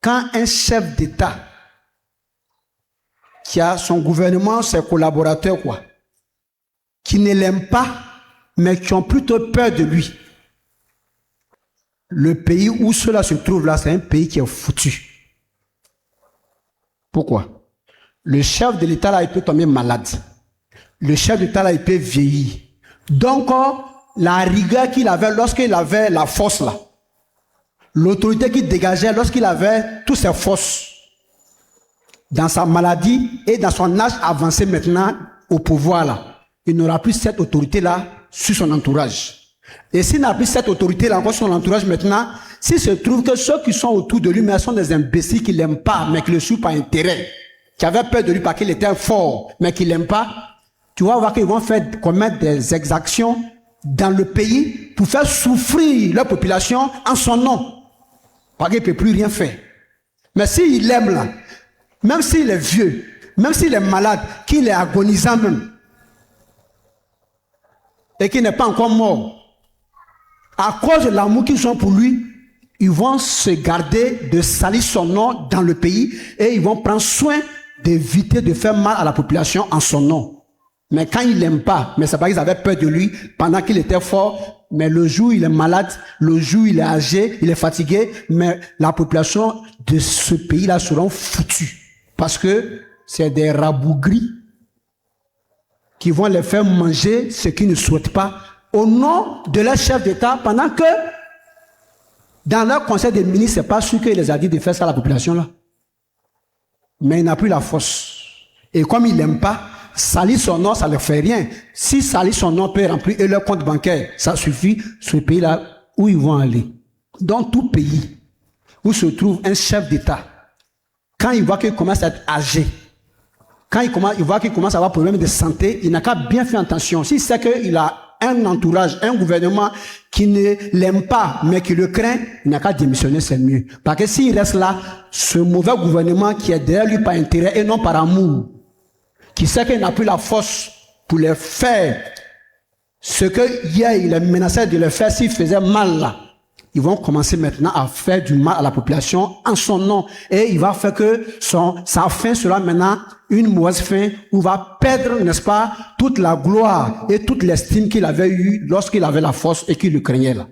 quand un chef d'État qui a son gouvernement, ses collaborateurs, qui ne l'aiment pas, mais qui ont plutôt peur de lui, le pays où cela se trouve là, c'est un pays qui est foutu. Pourquoi? Le chef de l'État là, il peut tomber malade. Le chef d'État là, il peut vieillir. Donc, la rigueur qu'il avait lorsqu'il avait la force là, l'autorité qu'il dégageait lorsqu'il avait toutes ses forces, dans sa maladie et dans son âge avancé maintenant au pouvoir là, il n'aura plus cette autorité là sur son entourage. Et s'il n'a plus cette autorité là encore sur son entourage maintenant, s'il se trouve que ceux qui sont autour de lui mais sont des imbéciles qui ne l'aiment pas mais qui le suivent par intérêt, qui avaient peur de lui parce qu'il était fort mais qui ne l'aiment pas, tu vas voir qu'ils vont commettre des exactions dans le pays pour faire souffrir leur population en son nom. Parce qu'il ne peut plus rien faire. Mais s'il l'aime là, même s'il est vieux, même s'il est malade, qu'il est agonisant même, et qu'il n'est pas encore mort, à cause de l'amour qu'ils ont pour lui, ils vont se garder de salir son nom dans le pays et ils vont prendre soin d'éviter de faire mal à la population en son nom. Mais quand ils l'aiment pas, mais c'est parce qu'ils avaient peur de lui pendant qu'il était fort, mais le jour où il est malade, le jour où il est âgé, il est fatigué, mais la population de ce pays-là seront foutus. Parce que c'est des rabougris qui vont les faire manger ce qu'ils ne souhaitent pas au nom de leur chef d'État, pendant que dans leur conseil des ministres, c'est pas sûr qu'il les a dit de faire ça à la population là. Mais il n'a plus la force. Et comme il n'aime pas, salir son nom, ça ne leur fait rien. Si salir son nom peut remplir et leur compte bancaire, ça suffit, ce pays-là, où ils vont aller. Dans tout pays où se trouve un chef d'État, quand il voit qu'il commence à être âgé, quand il voit qu'il commence à avoir des problèmes de santé, il n'a qu'à bien faire attention. S'il sait qu'il a un entourage, un gouvernement qui ne l'aime pas, mais qui le craint, il n'a qu'à démissionner, c'est mieux. Parce que s'il reste là, ce mauvais gouvernement qui est derrière lui par intérêt et non par amour, qui sait qu'il n'a plus la force pour les faire ce que hier il menaçait de le faire s'il faisait mal là, ils vont commencer maintenant à faire du mal à la population en son nom. Et il va faire que sa fin sera maintenant une mauvaise fin où il va perdre, n'est-ce pas, toute la gloire et toute l'estime qu'il avait eue lorsqu'il avait la force et qu'il le craignait là.